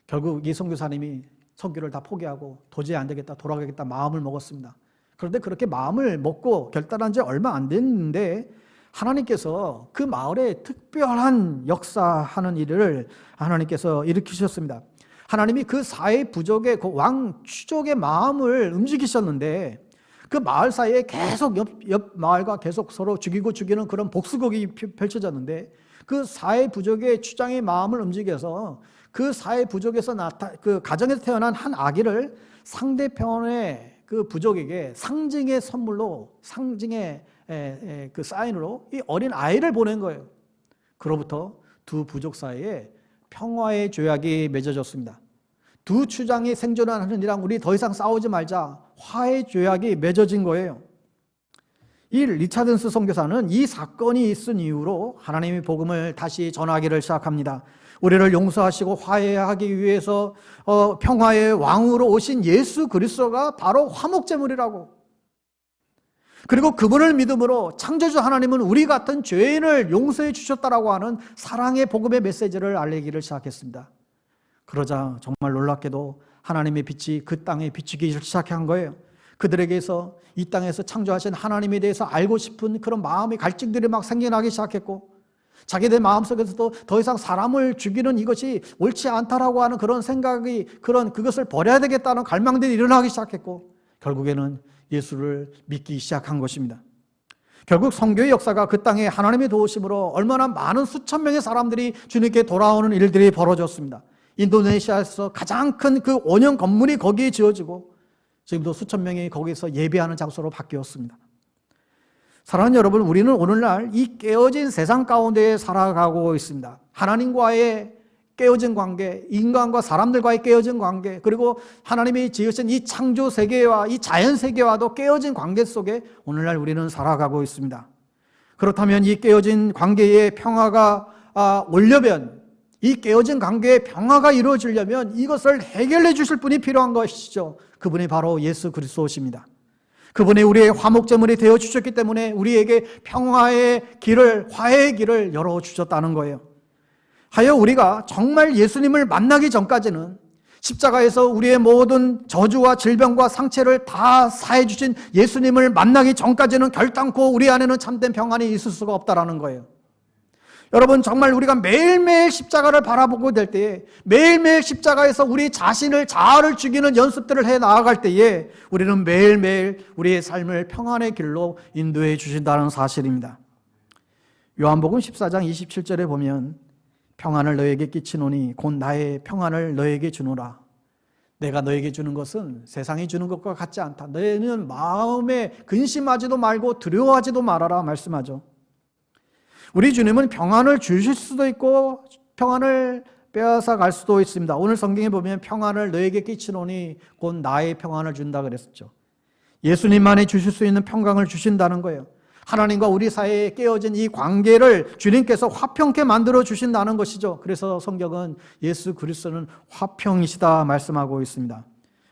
결국 이 선교사님이 선교를 다 포기하고 도저히 안 되겠다, 돌아가겠다 마음을 먹었습니다. 그런데 그렇게 마음을 먹고 결단한 지 얼마 안 됐는데 하나님께서 그 마을에 특별한 역사하는 일을 하나님께서 일으키셨습니다. 하나님이 그 사회 부족의 그 왕 추족의 마음을 움직이셨는데, 그 마을 사이에 계속 옆 마을과 계속 서로 죽이고 죽이는 그런 복수극이 펼쳐졌는데, 그 사회 부족의 추장의 마음을 움직여서 그 사회 부족에서 그 가정에서 태어난 한 아기를 상대편의 그 부족에게 상징의 선물로, 상징의 그 사인으로 이 어린 아이를 보낸 거예요. 그로부터 두 부족 사이에 평화의 조약이 맺어졌습니다. 두 추장이 생존하는 이랑 우리 더 이상 싸우지 말자, 화해의 조약이 맺어진 거예요. 이 리차든스 선교사는 이 사건이 있은 이후로 하나님의 복음을 다시 전하기를 시작합니다. 우리를 용서하시고 화해하기 위해서 평화의 왕으로 오신 예수 그리스도가 바로 화목제물이라고, 그리고 그분을 믿음으로 창조주 하나님은 우리 같은 죄인을 용서해 주셨다라고 하는 사랑의 복음의 메시지를 알리기를 시작했습니다. 그러자 정말 놀랍게도 하나님의 빛이 그 땅에 비추기 시작한 거예요. 그들에게서 이 땅에서 창조하신 하나님에 대해서 알고 싶은 그런 마음의 갈증들이 막 생겨나기 시작했고, 자기들 마음속에서도 더 이상 사람을 죽이는 이것이 옳지 않다라고 하는 그런 생각이, 그것을 버려야 되겠다는 갈망들이 일어나기 시작했고, 결국에는 예수를 믿기 시작한 것입니다. 결국 선교의 역사가 그 땅에 하나님의 도우심으로 얼마나 많은 수천 명의 사람들이 주님께 돌아오는 일들이 벌어졌습니다. 인도네시아에서 가장 큰 그 원형 건물이 거기에 지어지고 지금도 수천 명이 거기서 예배하는 장소로 바뀌었습니다. 사랑하는 여러분, 우리는 오늘날 이 깨어진 세상 가운데 살아가고 있습니다. 하나님과의 깨어진 관계, 인간과 사람들과의 깨어진 관계, 그리고 하나님이 지으신 이 창조 세계와 이 자연 세계와도 깨어진 관계 속에 오늘날 우리는 살아가고 있습니다. 그렇다면 이 깨어진 관계의 평화가 오려면, 이 깨어진 관계의 평화가 이루어지려면 이것을 해결해 주실 분이 필요한 것이죠. 그분이 바로 예수 그리스도십니다. 그분이 우리의 화목제물이 되어 주셨기 때문에 우리에게 평화의 길을, 화해의 길을 열어주셨다는 거예요. 하여 우리가 정말 예수님을 만나기 전까지는, 십자가에서 우리의 모든 저주와 질병과 상처를 다 사해 주신 예수님을 만나기 전까지는 결단코 우리 안에는 참된 평안이 있을 수가 없다라는 거예요. 여러분, 정말 우리가 매일매일 십자가를 바라보고 될 때에, 매일매일 십자가에서 우리 자신을, 자아를 죽이는 연습들을 해 나아갈 때에 우리는 매일매일 우리의 삶을 평안의 길로 인도해 주신다는 사실입니다. 요한복음 14장 27절에 보면 평안을 너에게 끼치노니 곧 나의 평안을 너에게 주노라. 내가 너에게 주는 것은 세상이 주는 것과 같지 않다. 너희는 마음에 근심하지도 말고 두려워하지도 말아라 말씀하죠. 우리 주님은 평안을 주실 수도 있고 평안을 빼앗아 갈 수도 있습니다. 오늘 성경에 보면 평안을 너에게 끼치노니 곧 나의 평안을 준다 그랬었죠. 예수님만이 주실 수 있는 평강을 주신다는 거예요. 하나님과 우리 사이에 깨어진 이 관계를 주님께서 화평케 만들어 주신다는 것이죠. 그래서 성경은 예수 그리스도는 화평이시다 말씀하고 있습니다.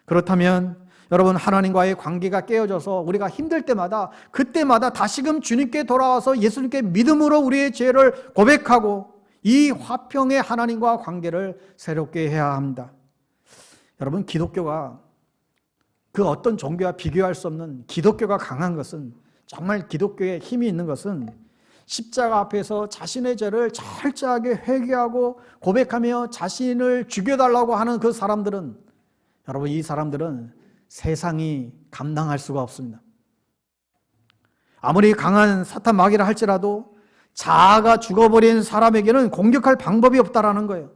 그렇다면 여러분, 하나님과의 관계가 깨어져서 우리가 힘들 때마다, 그때마다 다시금 주님께 돌아와서 예수님께 믿음으로 우리의 죄를 고백하고 이 화평의 하나님과 관계를 새롭게 해야 합니다. 여러분, 기독교가 그 어떤 종교와 비교할 수 없는, 기독교가 강한 것은, 정말 기독교에 힘이 있는 것은 십자가 앞에서 자신의 죄를 철저하게 회개하고 고백하며 자신을 죽여달라고 하는 그 사람들은, 여러분, 이 사람들은 세상이 감당할 수가 없습니다. 아무리 강한 사탄 마귀라 할지라도 자아가 죽어버린 사람에게는 공격할 방법이 없다라는 거예요.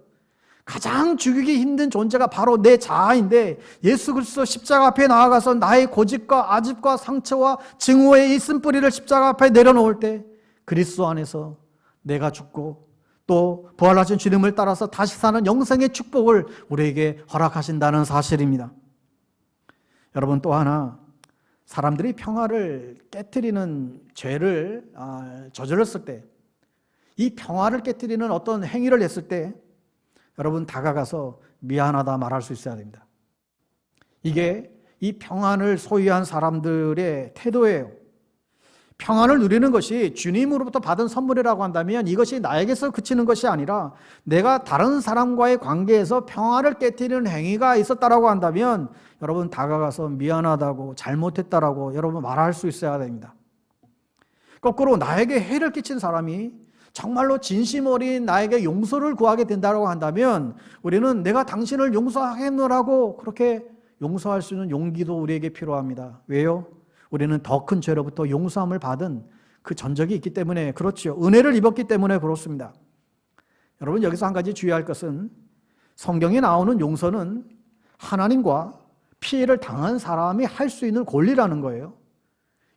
가장 죽이기 힘든 존재가 바로 내 자아인데, 예수 그리스도 십자가 앞에 나아가서 나의 고집과 아집과 상처와 증오의 이 쓴뿌리를 십자가 앞에 내려놓을 때 그리스도 안에서 내가 죽고 또 부활하신 주님을 따라서 다시 사는 영생의 축복을 우리에게 허락하신다는 사실입니다. 여러분, 또 하나, 사람들이 평화를 깨트리는 죄를 저질렀을 때, 이 평화를 깨트리는 어떤 행위를 했을 때 여러분, 다가가서 미안하다 말할 수 있어야 됩니다. 이게 이 평안을 소유한 사람들의 태도예요. 평안을 누리는 것이 주님으로부터 받은 선물이라고 한다면 이것이 나에게서 그치는 것이 아니라 내가 다른 사람과의 관계에서 평안을 깨트리는 행위가 있었다라고 한다면 여러분, 다가가서 미안하다고, 잘못했다라고 여러분 말할 수 있어야 됩니다. 거꾸로 나에게 해를 끼친 사람이 정말로 진심 어린 나에게 용서를 구하게 된다고 한다면 우리는 내가 당신을 용서하겠노라고 그렇게 용서할 수 있는 용기도 우리에게 필요합니다. 왜요? 우리는 더 큰 죄로부터 용서함을 받은 그 전적이 있기 때문에 그렇지요. 은혜를 입었기 때문에 그렇습니다. 여러분, 여기서 한 가지 주의할 것은 성경에 나오는 용서는 하나님과 피해를 당한 사람이 할 수 있는 권리라는 거예요.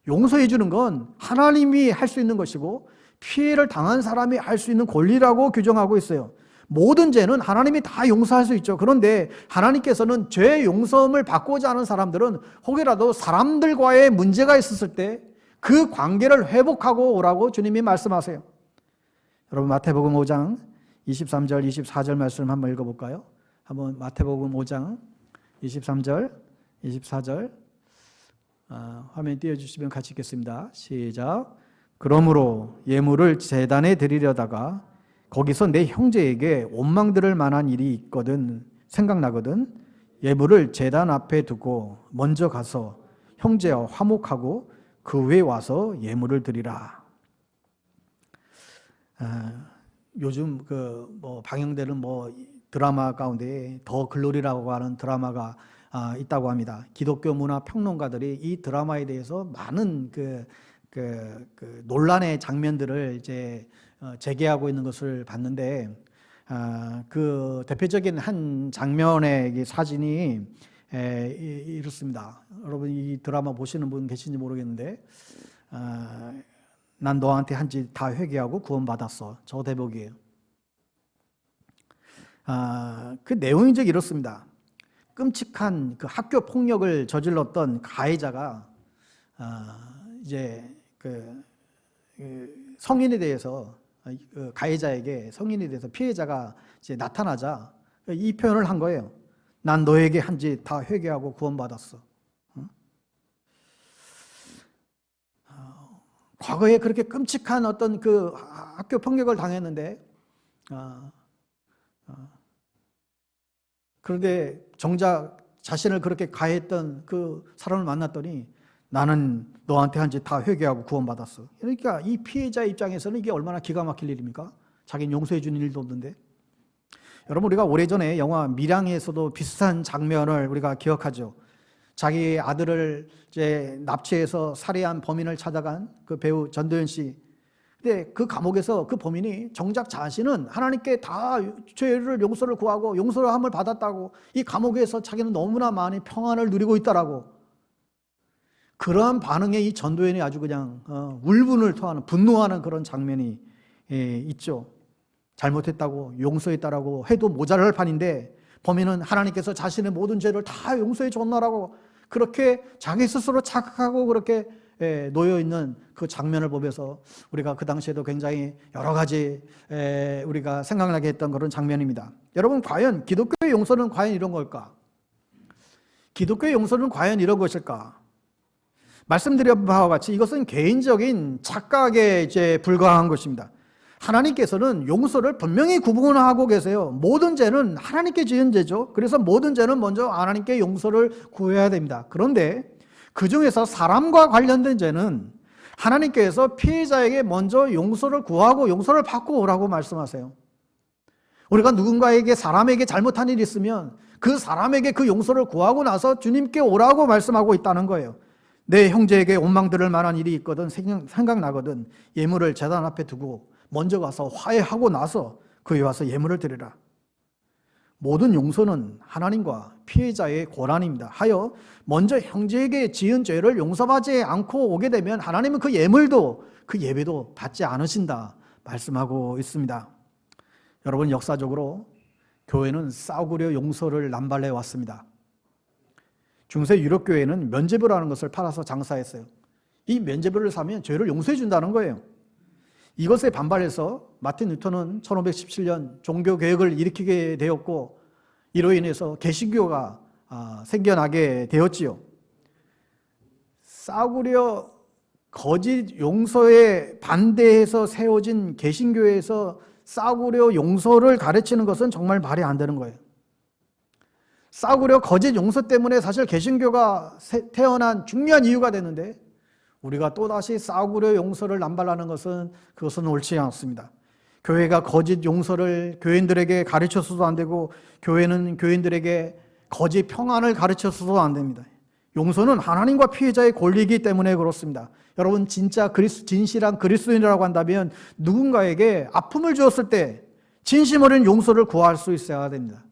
용서해 주는 건 하나님이 할 수 있는 것이고 피해를 당한 사람이 할 수 있는 권리라고 규정하고 있어요. 모든 죄는 하나님이 다 용서할 수 있죠. 그런데 하나님께서는 죄 용서함을 받고자 하는 사람들은 혹이라도 사람들과의 문제가 있었을 때 그 관계를 회복하고 오라고 주님이 말씀하세요. 여러분, 마태복음 5장 23절 24절 말씀 한번 읽어볼까요? 한번 마태복음 5장 23절 24절 화면 띄워주시면 같이 읽겠습니다. 시작. 그러므로 예물을 제단에 드리려다가 거기서 내 형제에게 원망 들을 만한 일이 있거든, 생각나거든 예물을 제단 앞에 두고 먼저 가서 형제와 화목하고 그 후에 와서 예물을 드리라. 요즘 방영되는 드라마 가운데 더 글로리라고 하는 드라마가 있다고 합니다. 기독교 문화 평론가들이 이 드라마에 대해서 많은 논란의 장면들을 이제 재개하고 있는 것을 봤는데, 그 대표적인 한 장면의 사진이 이렇습니다. 여러분, 이 드라마 보시는 분 계신지 모르겠는데, 난 너한테 한 짓 다 회개하고 구원받았어. 저 대목이에요. 그 내용이 이제 이렇습니다. 끔찍한 그 학교 폭력을 저질렀던 가해자가 이제 성인에 대해서, 가해자에게 성인에 대해서 피해자가 이제 나타나자 이 표현을 한 거예요. 난 너에게 한 짓 다 회개하고 구원받았어. 과거에 그렇게 끔찍한 어떤 그 학교 폭력을 당했는데, 그런데 정작 자신을 그렇게 가해했던 그 사람을 만났더니 나는 너한테 한 짓 다 회개하고 구원받았어. 그러니까 이 피해자 입장에서는 이게 얼마나 기가 막힐 일입니까? 자기는 용서해 주는 일도 없는데. 여러분, 우리가 오래전에 영화 밀양에서도 비슷한 장면을 우리가 기억하죠. 자기 아들을 이제 납치해서 살해한 범인을 찾아간 그 배우 전도연 씨. 근데 그 감옥에서 그 범인이 정작 자신은 하나님께 다 죄를 용서를 구하고 용서함을 받았다고, 이 감옥에서 자기는 너무나 많이 평안을 누리고 있다라고, 그러한 반응에 이 전도연이 아주 그냥 울분을 토하는, 분노하는 그런 장면이 있죠. 잘못했다고 용서했다라고 해도 모자랄 판인데 범인은 하나님께서 자신의 모든 죄를 다 용서해 줬나라고 그렇게 자기 스스로 착각하고 그렇게 놓여있는 그 장면을 보면서 우리가 그 당시에도 굉장히 여러 가지 우리가 생각나게 했던 그런 장면입니다. 여러분, 과연 기독교의 용서는 과연 이런 걸까? 기독교의 용서는 과연 이런 것일까? 말씀드린 바와 같이 이것은 개인적인 착각에 이제 불과한 것입니다. 하나님께서는 용서를 분명히 구분하고 계세요. 모든 죄는 하나님께 지은 죄죠. 그래서 모든 죄는 먼저 하나님께 용서를 구해야 됩니다. 그런데 그 중에서 사람과 관련된 죄는 하나님께서 피해자에게 먼저 용서를 구하고 용서를 받고 오라고 말씀하세요. 우리가 누군가에게 사람에게 잘못한 일이 있으면 그 사람에게 그 용서를 구하고 나서 주님께 오라고 말씀하고 있다는 거예요. 내 형제에게 원망들을 만한 일이 있거든 생각나거든 예물을 제단 앞에 두고 먼저 가서 화해하고 나서 그에 와서 예물을 드리라. 모든 용서는 하나님과 피해자의 고난입니다. 하여 먼저 형제에게 지은 죄를 용서받지 않고 오게 되면 하나님은 그 예물도 그 예배도 받지 않으신다 말씀하고 있습니다. 여러분, 역사적으로 교회는 싸구려 용서를 남발해 왔습니다. 중세 유럽 교회는 면죄부라는 것을 팔아서 장사했어요. 이 면죄부를 사면 죄를 용서해 준다는 거예요. 이것에 반발해서 마틴 루터는 1517년 종교개혁을 일으키게 되었고 이로 인해서 개신교가 생겨나게 되었지요. 싸구려 거짓 용서에 반대해서 세워진 개신교에서 싸구려 용서를 가르치는 것은 정말 말이 안 되는 거예요. 싸구려 거짓 용서 때문에 사실 개신교가 태어난 중요한 이유가 됐는데 우리가 또다시 싸구려 용서를 남발하는 것은 그것은 옳지 않습니다. 교회가 거짓 용서를 교인들에게 가르쳐서도 안 되고 교회는 교인들에게 거짓 평안을 가르쳐서도 안 됩니다. 용서는 하나님과 피해자의 권리이기 때문에 그렇습니다. 여러분, 진짜 진실한 그리스도인이라고 한다면 누군가에게 아픔을 주었을 때 진심 어린 용서를 구할 수 있어야 됩니다.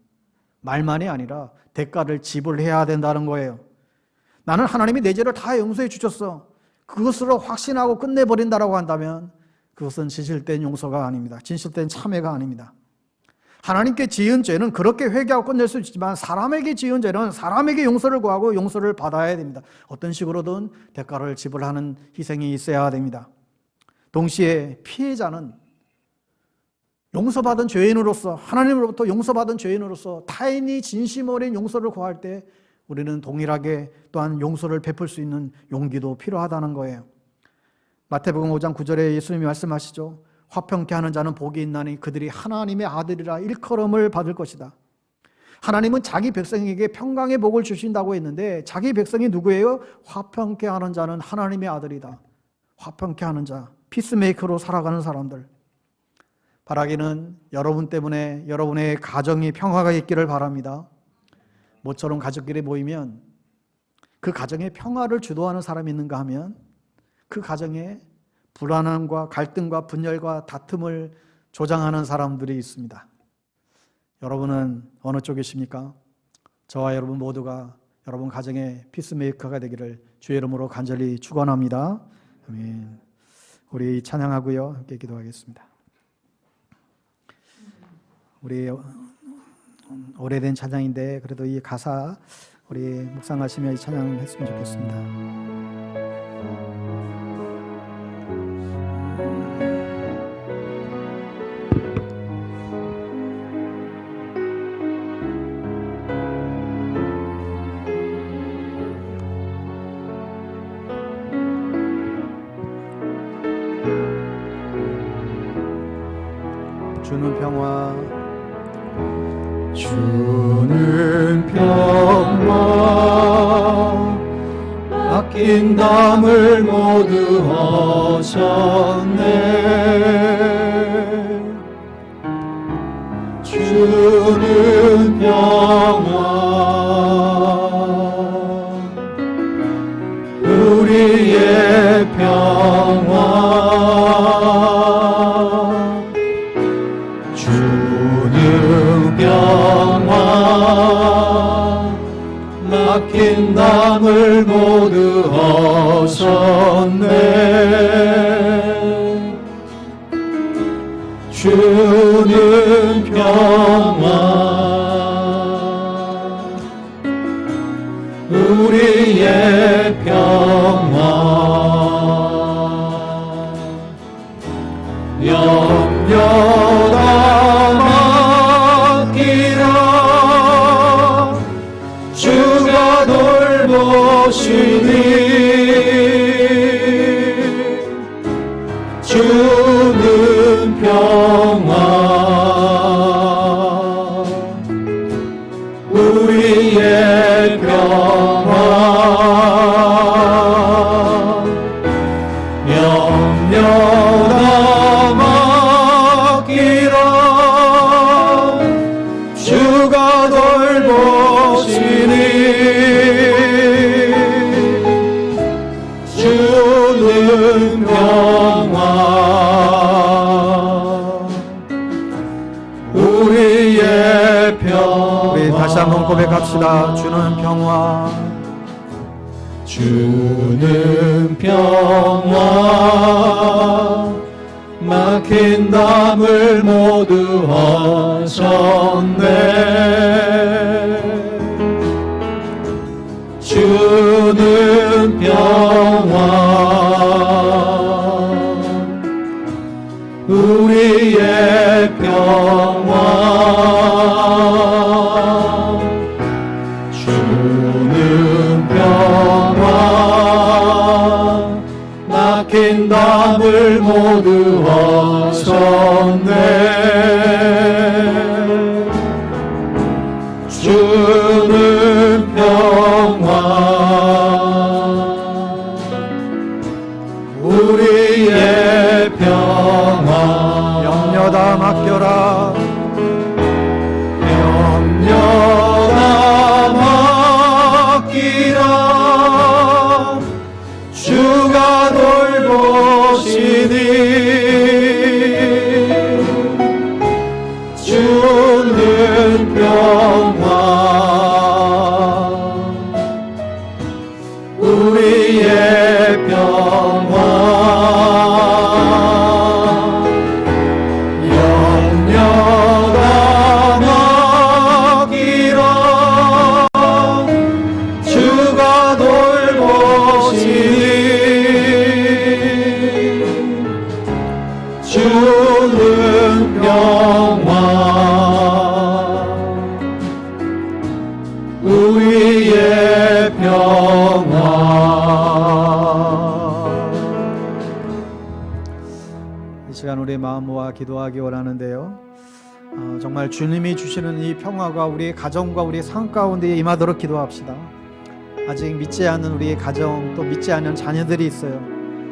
말만이 아니라 대가를 지불해야 된다는 거예요. 나는 하나님이 내 죄를 다 용서해 주셨어. 그것으로 확신하고 끝내버린다라고 한다면 그것은 진실된 용서가 아닙니다. 진실된 참회가 아닙니다. 하나님께 지은 죄는 그렇게 회개하고 끝낼 수 있지만 사람에게 지은 죄는 사람에게 용서를 구하고 용서를 받아야 됩니다. 어떤 식으로든 대가를 지불하는 희생이 있어야 됩니다. 동시에 피해자는 용서받은 죄인으로서 하나님으로부터 용서받은 죄인으로서 타인이 진심 어린 용서를 구할 때 우리는 동일하게 또한 용서를 베풀 수 있는 용기도 필요하다는 거예요. 마태복음 5장 9절에 예수님이 말씀하시죠. 화평케 하는 자는 복이 있나니 그들이 하나님의 아들이라 일컬음을 받을 것이다. 하나님은 자기 백성에게 평강의 복을 주신다고 했는데 자기 백성이 누구예요? 화평케 하는 자는 하나님의 아들이다. 화평케 하는 자, 피스메이커로 살아가는 사람들. 바라기는 여러분 때문에 여러분의 가정이 평화가 있기를 바랍니다. 모처럼 가족끼리 모이면 그 가정에 평화를 주도하는 사람이 있는가 하면 그 가정에 불안함과 갈등과 분열과 다툼을 조장하는 사람들이 있습니다. 여러분은 어느 쪽이십니까? 저와 여러분 모두가 여러분 가정의 피스메이커가 되기를 주의 이름으로 간절히 축원합니다. 아멘. 우리 찬양하고요. 함께 기도하겠습니다. 우리 오래된 찬양인데 그래도 이 가사 우리 묵상하시며 이 찬양을 했으면 좋겠습니다. 주는 평화 주는 평화 아낀 담을 모두 하셨네. 주는 평화 우리의 평화 주는 평화 막힌 담을 모두 하셨네. 주는 평화 우리의 평화 염려다 맡기라 주가 돌보시니 주는 평화 우리의 평화 염려다 맡기라 주가 돌보시니 주는 평화 우리의 평화 우리 다시 한번 고백합시다. 주는 평화 주는 평화 막힌 담을 모두 하셨네 주는 평화 우리의 평화 주는 평화 막힌 담을 모두 하셨네 주는 평화 우리의 평화 염려다 맡겨라 염려다 맡기라 주가 돌보시니 주는 평화 우리의 평화 염려다 맡기라 주가 돌보시니 주는 평화 우리의 평화 이 시간 우리의 마음 모아 기도하기 원하는데요. 정말 주님이 주시는 이 평화가 우리의 가정과 우리의 삶 가운데 임하도록 기도합시다. 아직 믿지 않는 우리의 가정 또 믿지 않는 자녀들이 있어요.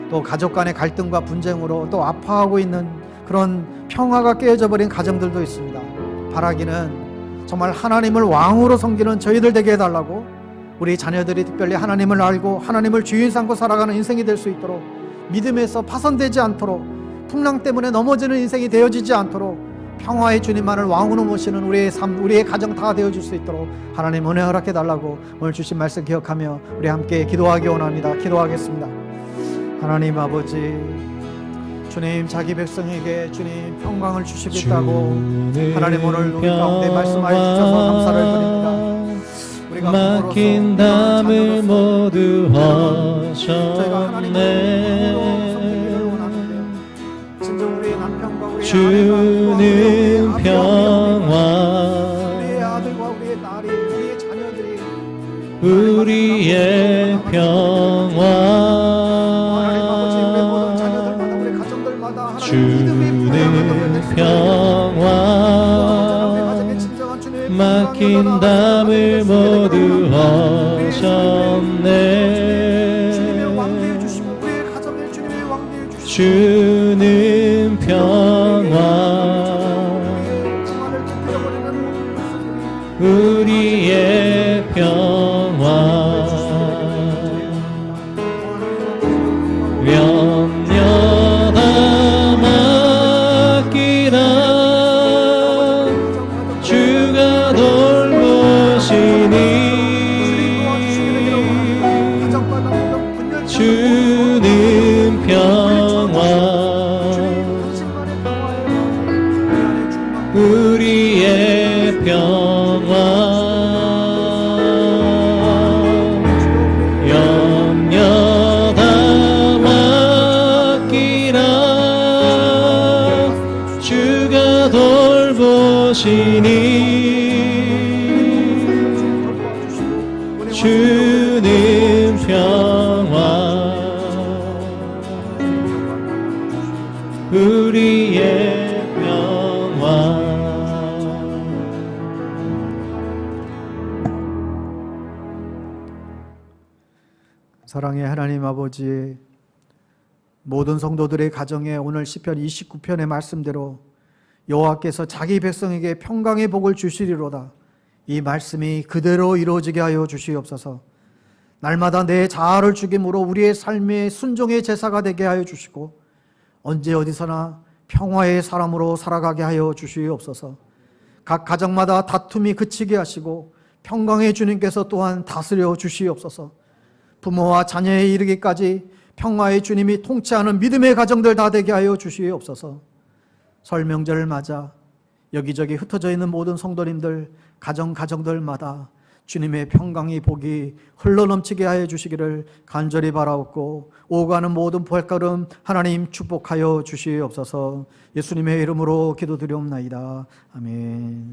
또 가족 간의 갈등과 분쟁으로 또 아파하고 있는 그런 평화가 깨어져 버린 가정들도 있습니다. 바라기는 정말 하나님을 왕으로 섬기는 저희들 되게 해달라고 우리 자녀들이 특별히 하나님을 알고 하나님을 주인 삼고 살아가는 인생이 될 수 있도록 믿음에서 파손되지 않도록 풍랑 때문에 넘어지는 인생이 되어지지 않도록 평화의 주님만을 왕으로 모시는 우리의 삶, 우리의 가정 다 되어줄 수 있도록 하나님 은혜 허락해달라고 오늘 주신 말씀 기억하며 우리 함께 기도하기 원합니다. 기도하겠습니다. 하나님 아버지 주님 자기 백성에게 주님 평강을 주시겠다고 하나님 오늘 우리 가운데 말씀하여 주셔서 감사를 드립니다. 우리가 막힌 담을 모두 저희가 하나님을 왕으로 섬기기를 하셨네 원하는데 진정 우리의 남편과 우리의 주는 평화 우리의 아들과 우리의 딸이 우리의 자녀들이 우리의 평화 주는 평화 막힌 담을 모두 하셨네 주는 평화 우리의 평화 염려다 맡기라 주가 돌보시니 주는 평화 우리의 평화 돌보시니 주는 사랑의 하나님 아버지, 모든 성도들의 가정에 오늘 시편 29편의 말씀대로 여호와께서 자기 백성에게 평강의 복을 주시리로다. 이 말씀이 그대로 이루어지게 하여 주시옵소서. 날마다 내 자아를 죽임으로 우리의 삶의 순종의 제사가 되게 하여 주시고 언제 어디서나 평화의 사람으로 살아가게 하여 주시옵소서. 각 가정마다 다툼이 그치게 하시고 평강의 주님께서 또한 다스려 주시옵소서. 부모와 자녀에 이르기까지 평화의 주님이 통치하는 믿음의 가정들 다 되게 하여 주시옵소서. 설 명절을 맞아 여기저기 흩어져 있는 모든 성도님들 가정들마다 주님의 평강의 복이 흘러넘치게 하여 주시기를 간절히 바라옵고 오가는 모든 발걸음 하나님 축복하여 주시옵소서. 예수님의 이름으로 기도드리옵나이다. 아멘.